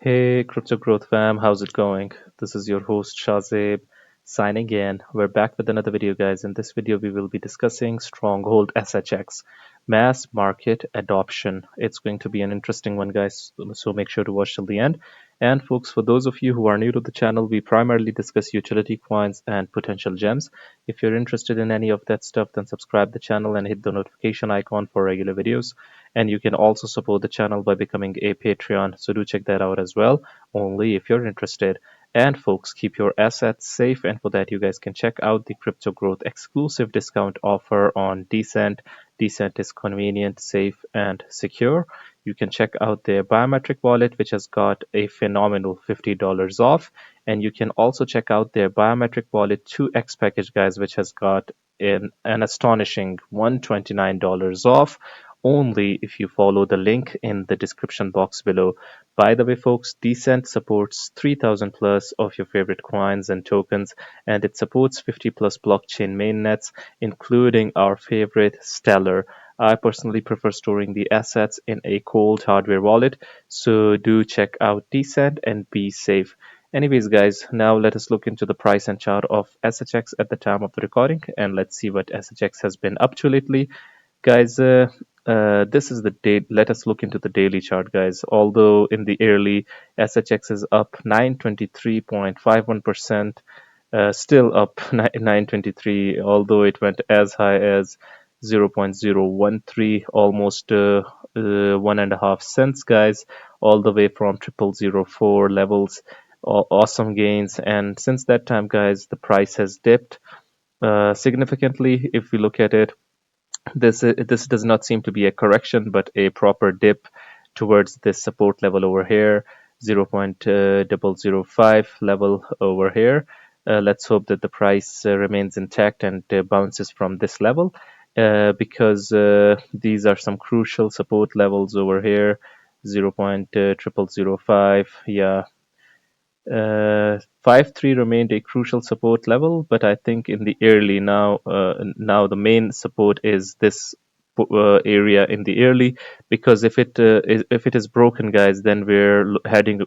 Hey, Crypto Growth fam, how's it going? This is your host Shazib signing in. We're back with another video, guys. In this video, we will be discussing Stronghold SHX, mass market adoption. It's going to be an interesting one, guys, so make sure to watch till the end. And folks, for those of you who are new to the channel, we primarily discuss utility coins and potential gems. If you're interested in any of that stuff, then subscribe the channel and hit the notification icon for regular videos. And you can also support the channel by becoming a Patreon, so do check that out as well, only if you're interested. And folks, keep your assets safe, and for that you guys can check out the Crypto Growth exclusive discount offer on Decent. Decent is convenient, safe, and secure. You can check out their biometric wallet, which has got a phenomenal $50 off, and you can also check out their biometric wallet 2x package, guys, which has got an astonishing $129 off, only if you follow the link in the description box below. By the way, folks, Decent supports 3000 plus of your favorite coins and tokens, and it supports 50 plus blockchain mainnets, including our favorite Stellar. I personally prefer storing the assets in a cold hardware wallet, so do check out Decent and be safe. Anyways, guys, now let us look into the price and chart of SHX at the time of the recording, and let's see what SHX has been up to lately. Guys, this is the date. Let us look into the daily chart, guys. Although in the early, SHX is up 923.51%, still up 923, although it went as high as 0.013, almost 1.5 cents, guys, all the way from 0004 levels. Awesome gains, and since that time, guys, the price has dipped significantly. If we look at it, this does not seem to be a correction, but a proper dip towards this support level over here, 0.005 level over here. Let's hope that the price remains intact and bounces from this level, because these are some crucial support levels over here. 0.0005, yeah. 5.3 remained a crucial support level, but I think in the early now the main support is this area in the early, because if it is broken, guys, then we're heading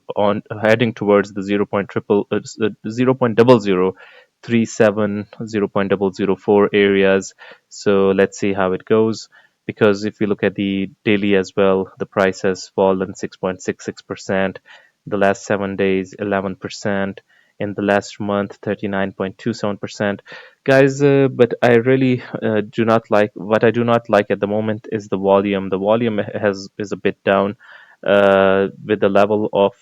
towards the 0.0037, 0.004 areas. So let's see how it goes, because if we look at the daily as well, the price has fallen 6.66%. The last 7 days, 11%. In the last month, 39.27%. Guys, but I really do not like, what I do not like at the moment is the volume. The volume is a bit down with the level of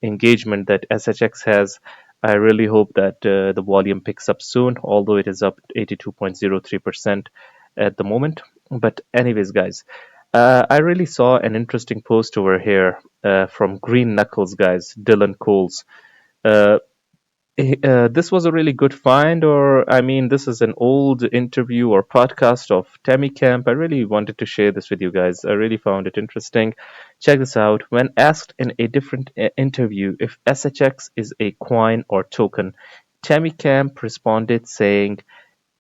engagement that SHX has. I really hope that the volume picks up soon, although it is up 82.03% at the moment. But anyways, guys, I really saw an interesting post over here from Green Knuckles, guys, Dylan Coles. This was a really good find, or I mean, this is an old interview or podcast of Tammy Camp. I really wanted to share this with you guys. I really found it interesting. Check this out. When asked in a different interview if SHX is a coin or token, Tammy Camp responded saying,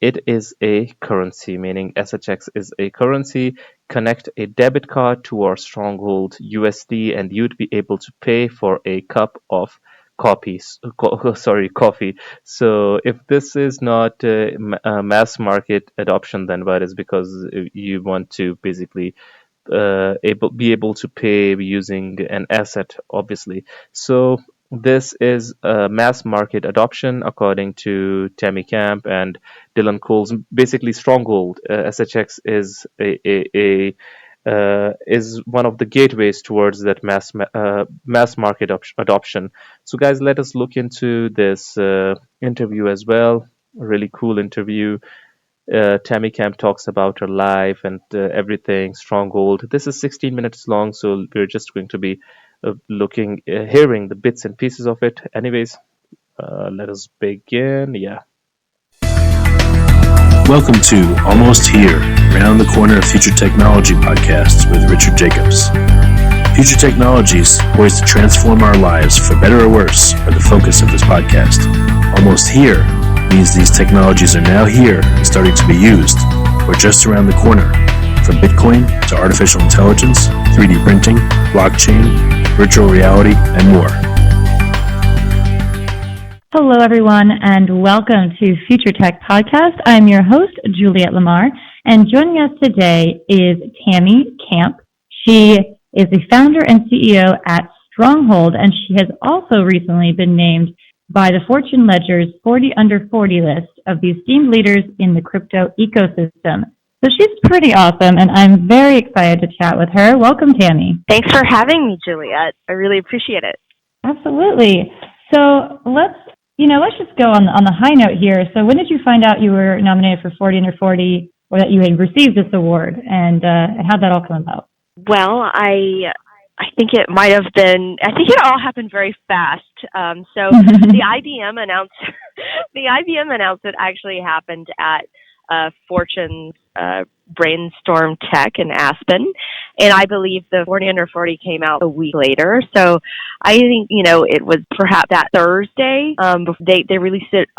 "It is a currency," meaning SHX is a currency. Connect a debit card to our Stronghold USD and you'd be able to pay for a cup of coffee. So if this is not mass market adoption, then what is? Because you want to basically be able to pay using an asset, obviously. So this is mass market adoption according to Tammy Camp and Dylan Coles. Basically, Stronghold SHX is is one of the gateways towards that mass market adoption. So, guys, let us look into this interview as well. A really cool interview. Tammy Camp talks about her life and everything. Stronghold. This is 16 minutes long, so we're just going to be hearing the bits and pieces of it. Anyways, let us begin. Yeah. Welcome to Almost Here, Round the Corner Future Technology podcasts with Richard Jacobs. Future technologies poised to transform our lives for better or worse are the focus of this podcast. Almost here means these technologies are now here and starting to be used, or just around the corner, from Bitcoin to artificial intelligence, 3D printing, blockchain, virtual reality, and more. Hello, everyone, and welcome to Future Tech Podcast. I'm your host, Juliette Lamar, and joining us today is Tammy Camp. She is the founder and CEO at Stronghold, and she has also recently been named by the Fortune Ledger's 40 Under 40 list of the esteemed leaders in the crypto ecosystem. So she's pretty awesome, and I'm very excited to chat with her. Welcome, Tammy. Thanks for having me, Juliette. I really appreciate it. Absolutely. So let's just go on the high note here. So when did you find out you were nominated for 40 Under 40, or that you had received this award, and how'd that all come about? Well, I think it might have been. I think it all happened very fast. So the IBM announcement actually happened at Fortune's Brainstorm Tech in Aspen, and I believe the 40 Under 40 came out a week later. So I think it was perhaps that Thursday. They released it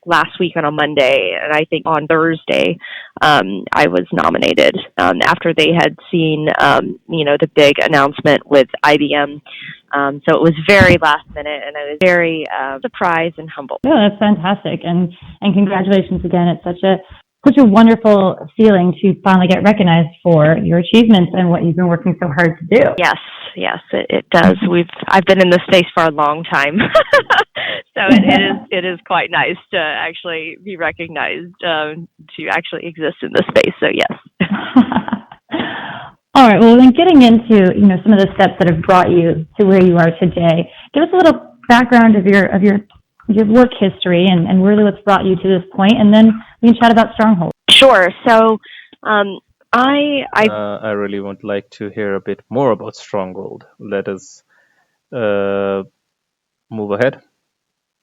last week on a Monday, and I think on Thursday I was nominated after they had seen the big announcement with IBM. So it was very last minute, and I was very surprised and humbled. Oh, that's fantastic, and congratulations again. It's such a wonderful feeling to finally get recognized for your achievements and what you've been working so hard to do. Yes, it does. I've been in this space for a long time, so it is quite nice to actually be recognized, to actually exist in this space. So yes. All right. Well, then getting into some of the steps that have brought you to where you are today, give us a little background of your work history and really what's brought you to this point, and then we can chat about Stronghold. Sure. So, I really would like to hear a bit more about Stronghold. Let us move ahead.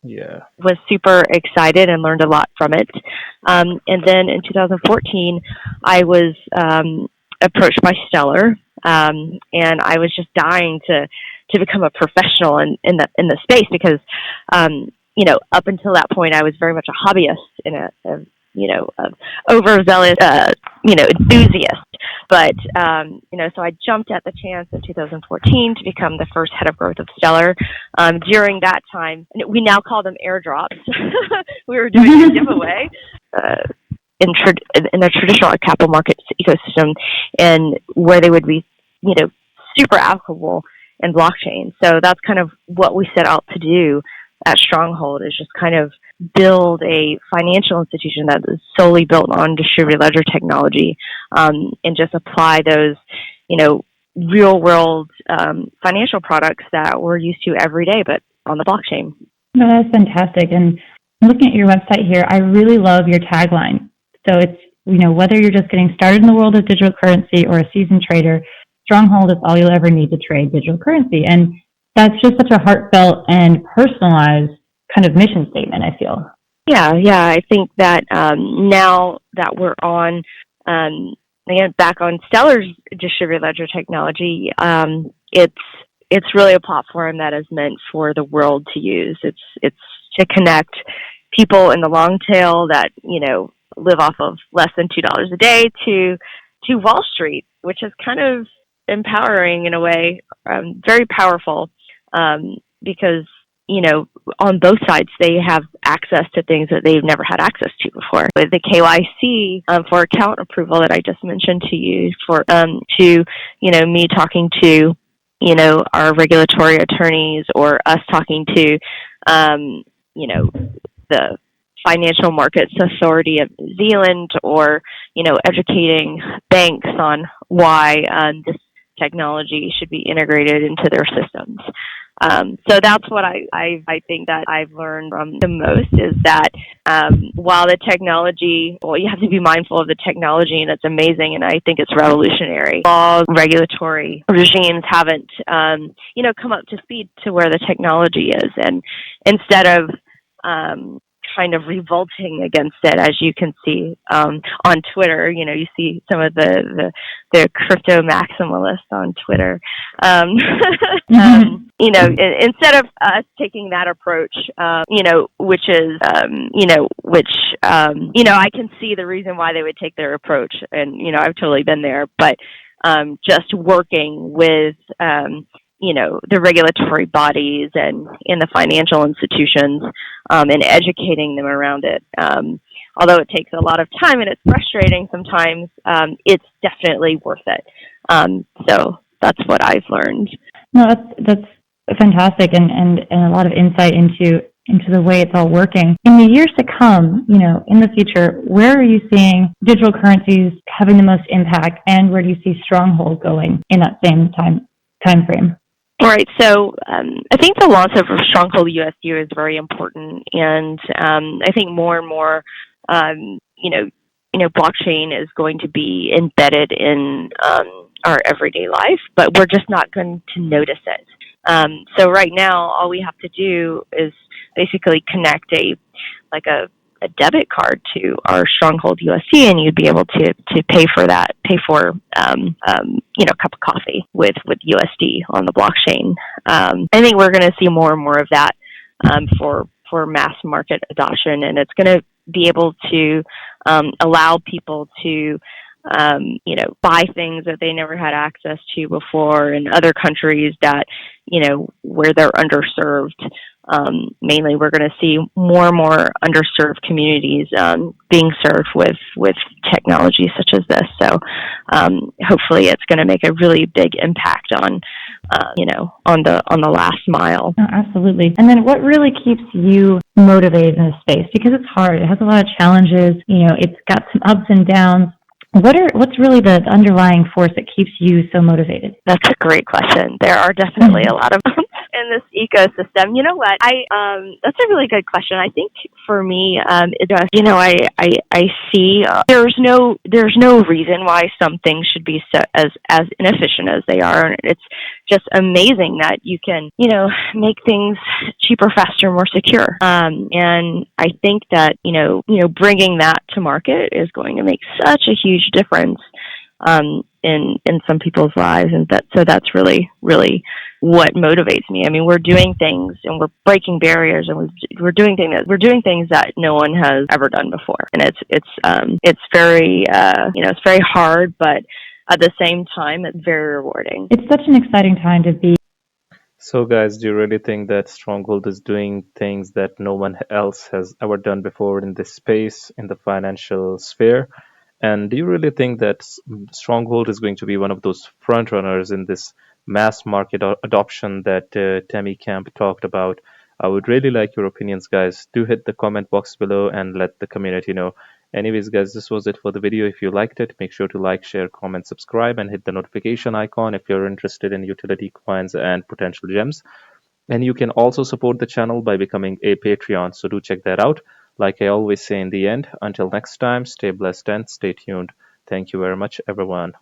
Yeah. Was super excited and learned a lot from it. And then in 2014, I was approached by Stellar, and I was just dying to become a professional in the space because up until that point, I was very much a hobbyist and overzealous, enthusiast. But, so I jumped at the chance in 2014 to become the first head of growth of Stellar. During that time, we now call them airdrops. We were doing a giveaway in the traditional capital markets ecosystem, and where they would be, super applicable in blockchain. So that's kind of what we set out to do at Stronghold, is just kind of build a financial institution that is solely built on distributed ledger technology, and just apply those, real world financial products that we're used to every day, but on the blockchain. No, that's fantastic. And looking at your website here, I really love your tagline. So it's, whether you're just getting started in the world of digital currency or a seasoned trader, Stronghold is all you'll ever need to trade digital currency. And that's just such a heartfelt and personalized kind of mission statement, I feel. Yeah. I think that now that we're on, again, back on Stellar's distributed ledger technology, it's really a platform that is meant for the world to use. It's to connect people in the long tail that, live off of less than $2 a day to Wall Street, which is kind of empowering in a way, very powerful, because, on both sides, they have access to things that they've never had access to before. With the KYC for account approval that I just mentioned to you, me talking to, our regulatory attorneys, or us talking to, the Financial Markets Authority of New Zealand, or, educating banks on why this technology should be integrated into their systems. So that's what I think that I've learned from the most, is that while the technology, you have to be mindful of the technology, and it's amazing, and I think it's revolutionary. All regulatory regimes haven't, come up to speed to where the technology is, and instead of kind of revolting against it, as you can see on Twitter. You see some of the crypto maximalists on Twitter. Instead of us taking that approach, which is, I can see the reason why they would take their approach, and I've totally been there, but just working with the regulatory bodies and in the financial institutions, and educating them around it. Although it takes a lot of time and it's frustrating sometimes, it's definitely worth it. So that's what I've learned. No, that's fantastic, and a lot of insight into the way it's all working. In the years to come, in the future, where are you seeing digital currencies having the most impact, and where do you see Stronghold going in that same time frame? All right, so I think the launch of Stronghold USD is very important, and I think more and more, blockchain is going to be embedded in our everyday life, but we're just not going to notice it. So right now, all we have to do is basically connect a debit card to our Stronghold USD, and you'd be able to pay for a cup of coffee with USD on the blockchain. I think we're going to see more and more of that for mass market adoption, and it's going to be able to allow people to buy things that they never had access to before in other countries that where they're underserved. Mainly, we're going to see more and more underserved communities being served with technology such as this. So hopefully, it's going to make a really big impact on the last mile. Oh, absolutely. And then, what really keeps you motivated in this space? Because it's hard. It has a lot of challenges. It's got some ups and downs. What's really the underlying force that keeps you so motivated? That's a great question. There are definitely a lot of bumps in this ecosystem. You know what? That's a really good question. I think for me, it does. I see there's no reason why some things should be so as inefficient as they are, and it's just amazing that you can make things cheaper, faster, more secure. And I think that bringing that to market is going to make such a huge difference in some people's lives, and that's really what motivates me. I mean, we're doing things and we're breaking barriers, and we're doing things that no one has ever done before, and it's very it's very hard, but at the same time, it's very rewarding. It's such an exciting time to be. So, guys, do you really think that Stronghold is doing things that no one else has ever done before in this space, in the financial sphere? And do you really think that Stronghold is going to be one of those front runners in this mass market adoption that Tammy Camp talked about? I would really like your opinions, guys. Do hit the comment box below and let the community know. Anyways, guys, this was it for the video. If you liked it, make sure to like, share, comment, subscribe, and hit the notification icon if you're interested in utility coins and potential gems. And you can also support the channel by becoming a Patreon, so do check that out. Like I always say in the end, until next time, stay blessed and stay tuned. Thank you very much, everyone.